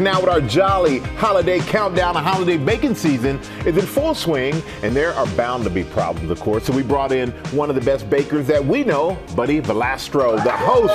Now with our jolly holiday countdown, a holiday baking season is in full swing, and there are bound to be problems, of course. So we brought in one of the best bakers that we know, Buddy Valastro, the host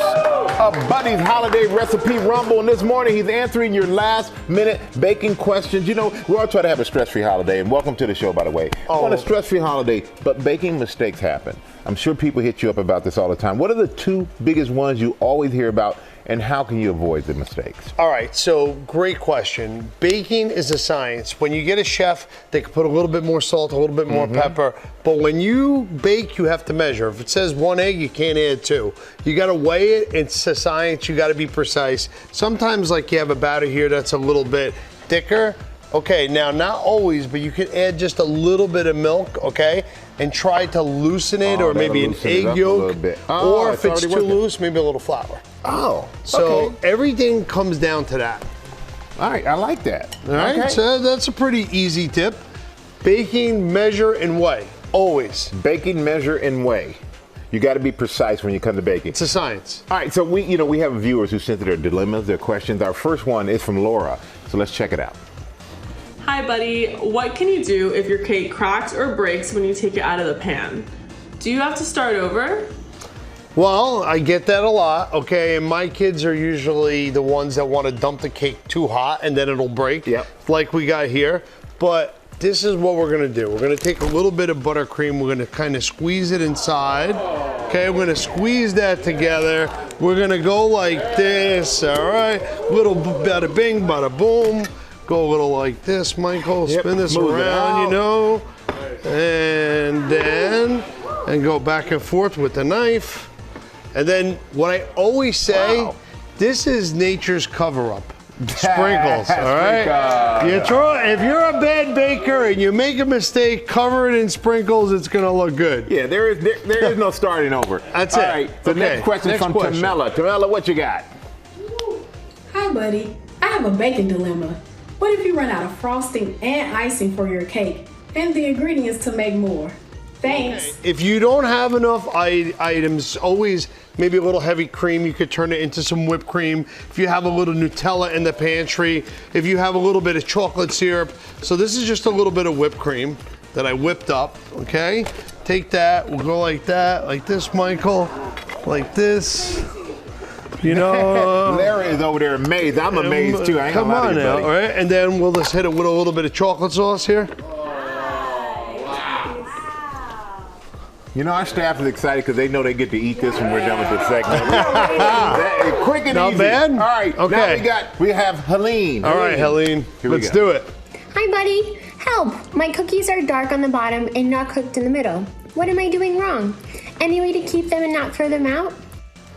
of Buddy's Holiday Recipe Rumble. And this morning, he's answering your last-minute baking questions. You know, we all try to have a stress-free holiday, and welcome to the show, by the way. On a stress-free holiday, but baking mistakes happen. I'm sure people hit you up about this all the time. What are the two biggest ones you always hear about, and how can you avoid the mistakes? All right, so great question. Baking is a science. When you get a chef, they can put a little bit more salt, a little bit more pepper, but when you bake, you have to measure. If it says 1 egg, you can't add 2. You gotta weigh it, it's a science, you gotta be precise. Sometimes like you have a batter here that's a little bit thicker. Okay, now not always, but you can add just a little bit of milk, okay? And try to loosen it, or maybe an egg yolk. Or if it's too loose, maybe a little flour. Oh, so everything comes down to that. All right, I like that. All right, so that's a pretty easy tip. Baking, measure, and weigh, always. Baking, measure, and weigh. You got to be precise when you come to baking. It's a science. All right, so we have viewers who sent their dilemmas, their questions. Our first one is from Laura, so let's check it out. Hi buddy, what can you do if your cake cracks or breaks when you take it out of the pan? Do you have to start over? Well, I get that a lot, okay, and my kids are usually the ones that want to dump the cake too hot and then it'll break, like we got here. But this is what we're gonna do. We're gonna take a little bit of buttercream, we're gonna kind of squeeze it inside, okay, we're gonna squeeze that together. We're gonna go like this, all right, little bada bing, bada boom. Go a little like this, Michael, spin this around, you know, and then, go back and forth with the knife. And then what I always say, this is nature's cover-up. Sprinkles, all right? If you're a bad baker and you make a mistake, cover it in sprinkles, it's gonna look good. Yeah, there is no starting over. That's all it. All right, so next question from Tamela. Tamela, what you got? Hi, buddy. I have a baking dilemma. What if you run out of frosting and icing for your cake and the ingredients to make more? Thanks. Okay. If you don't have enough items, always maybe a little heavy cream, you could turn it into some whipped cream. If you have a little Nutella in the pantry, if you have a little bit of chocolate syrup. So this is just a little bit of whipped cream that I whipped up, okay? Take that, we'll go like that, like this, Michael, like this. You know, Larry is over there amazed. I'm amazed too. I ain't come gonna lie on to you, now, buddy. all right? And then we'll just hit it with a little bit of chocolate sauce here. You know, our staff is excited because they know they get to eat this when we're done with this segment. Quick and Not easy. bad. All right, okay. Now we have Helene. All right, Helene, let's do it. Hi, buddy. Help! My cookies are dark on the bottom and not cooked in the middle. What am I doing wrong? Any way to keep them and not throw them out?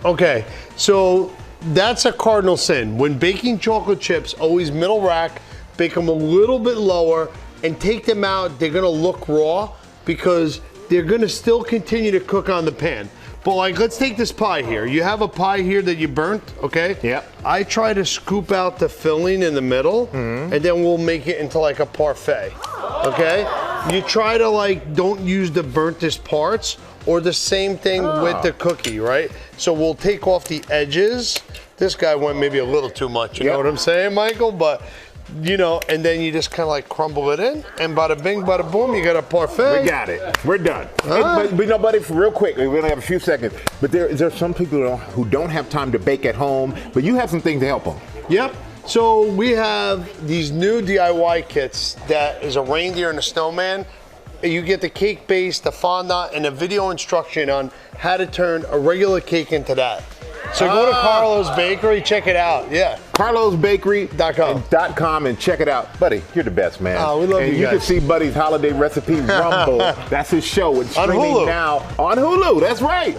Okay, so that's a cardinal sin. When baking chocolate chips, always middle rack, bake them a little bit lower, and take them out. They're gonna look raw because they're gonna still continue to cook on the pan. But like, let's take this pie here. You have a pie here that you burnt, okay? Yep. I try to scoop out the filling in the middle, and then we'll make it into like a parfait, okay? You try to like, don't use the burntest parts, or the same thing with the cookie, right? So we'll take off the edges. This guy went maybe a little too much, you know what I'm saying, Michael? But, you know, and then you just kind of like crumble it in, and bada bing, bada boom, you got a parfait. We got it. We're done. But you know, buddy, real quick, we only have a few seconds, but there are some people who don't have time to bake at home, but you have some things to help them. Yep. So we have these new DIY kits that is a reindeer and a snowman. You get the cake base, the fondant, and a video instruction on how to turn a regular cake into that. So go to Carlo's Bakery, check it out. Yeah. CarlosBakery.com and check it out. Buddy, you're the best, man. Oh, we love you guys. And you can see Buddy's Holiday Recipe Rumble. That's his show. It's streaming now on Hulu. That's right.